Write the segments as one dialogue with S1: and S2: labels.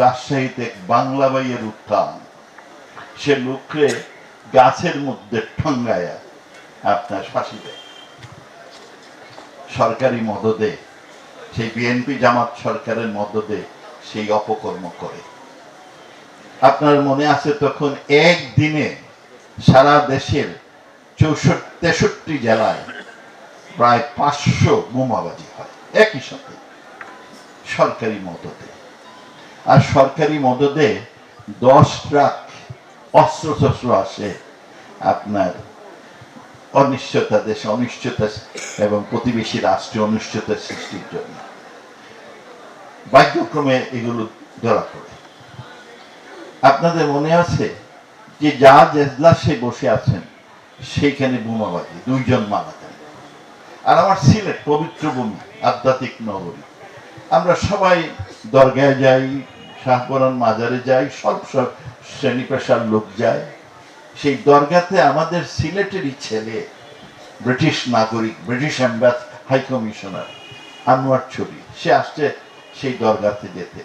S1: রাজশাহীতে বাংলাবাইয়ের উত্থান, সে লোকরে গাছের মধ্যে ঠঙ্গায়া আপনার ফাঁসি দেয় সরকারি মদদে, সেই বিএনপি জামাত সরকারের মদদে সেই অপকর্ম করে। আপনার মনে আছে তখন একদিনে সারা দেশের 63 জেলায় প্রায় 500 বোমাবাজি হয় একই সাথে সরকারি মদদে। আর সরকারি মদদে 10 ট্রাক অস্ত্রশস্ত্র আসে আপনার অনিশ্চয়তা, দেশে অনিশ্চয়তা এবং প্রতিবেশী রাষ্ট্রে অনিশ্চয়তা সৃষ্টির জন্য। ভাগ্যক্রমে এগুলো ধরা পড়ে। আপনাদের মনে আছে যে জাহাজ এজলাসে বসে আছেন সেইখানে বোমাবাজি, 2 জন মারা যান। আর আমার সিলেট পবিত্র ভূমি, আধ্যাত্মিক নগরী, আমরা সবাই দরগায় যাই, শাহপরান মাজারে যাই, সব শ্রেণী পেশার লোক যায়। সেই দরগাতে আমাদের সিলেটেরই ছেলে, ব্রিটিশ নাগরিক, ব্রিটিশ হাই কমিশনার আনোয়ার ছবি, সে আসছে সেই দরগাতে যেতে,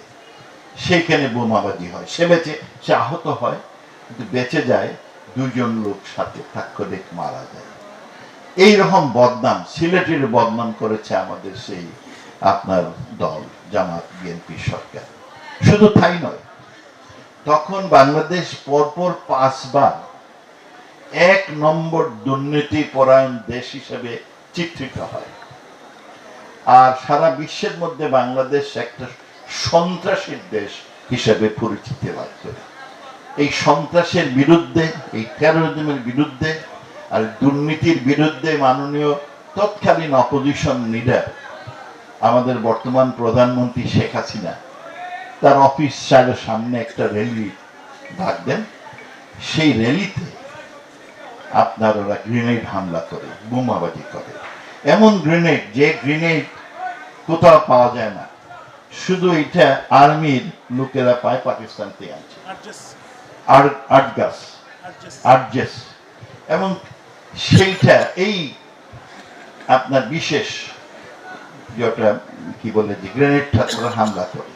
S1: সেইখানে বোমাবাজি হয়। সে আহত হয়, কিন্তু বেঁচে যায়। 2 জন লোক সাথে তাৎক্ষণিক মারা যায়। এইরকম বদনাম, সিলেটের বদনাম করেছে আমাদের সেই আপনার দল জামাত বিএনপি সরকার। শুধু তাই নয়, তখন বাংলাদেশ পরপর 5 বার 1 নম্বর দুর্নীতি পরায়ণ দেশ হিসেবে চিত্রিত হয়। আর সারা বিশ্বের মধ্যে বাংলাদেশ একটা সন্ত্রাসীর দেশ হিসেবে পরিচিতি লাভ করে। এই সন্ত্রাসের বিরুদ্ধে, এই টেরোরিজমের বিরুদ্ধে আর দুর্নীতির বিরুদ্ধে মাননীয় তৎকালীন অপোজিশন লিডার আমাদের বর্তমান প্রধানমন্ত্রী শেখ হাসিনা তার অফিস সামনে একটা র্যালি ডাক দেন। সেই র্যালিতে আপনার ওরা গ্রেনেড হামলা করে, বোমাবাজি করে। এমন গ্রেনেড, যে গ্রেনেড কোথাও পাওয়া যায় না, শুধু এটা আর্মির লোকেরা পায়, পাকিস্তান থেকে আনছে, আর্টজেস। এবং সেইটা এই আপনার বিশেষ যেটা কি বলে যে গ্রেনেডটা তারা হামলা করে।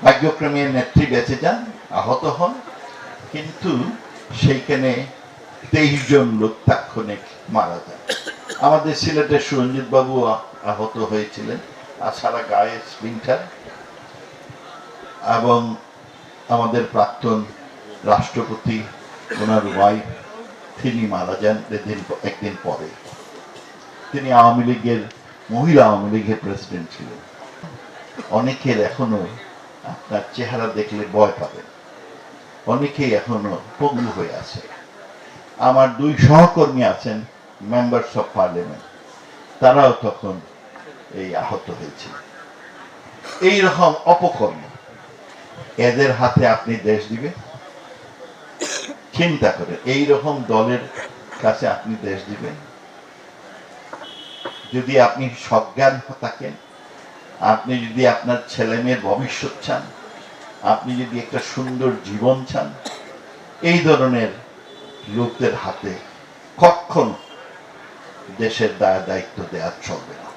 S1: ভাগ্যক্রমে নেত্রী বেঁচে যান, আহত হন, কিন্তু সেইখানে 23 জন লোক তাৎক্ষণিক মারা যায়। আমাদের সিলেটের সুরঞ্জিত বাবু আহত হয়েছিলেন, আর সারা গায়ে স্প্লিন্টার। এবং আমাদের প্রাক্তন রাষ্ট্রপতি, ওনার ওয়াইফ, তিনি মারা যান একদিন পরে। তিনি আওয়ামী লীগের, মহিলা আওয়ামী লীগের প্রেসিডেন্ট ছিলেন। অনেকের এখনো আপনার চেহারা দেখলে ভয় পাবেন, অনেকেই এখনো পঙ্গু হয়ে আছে। আমার 2 সহকর্মী আছেন, মেম্বার্স অফ পার্লামেন্ট, তারাও তখন এই আহত হয়েছে। এইরকম অপকর্ম, এদের হাতে আপনি দেশ দিবেন? চিন্তা করেন, এইরকম দলের কাছে আপনি দেশ দিবেন? যদি আপনি সজ্ঞান থাকেন, আপনি যদি আপনার ছেলে মেয়ের ভবিষ্যৎ চান, আপনি যদি একটা সুন্দর জীবন চান, এই ধরনের লোকদের হাতে কখনো দেশের দায়িত্ব দেওয়া চলবে না।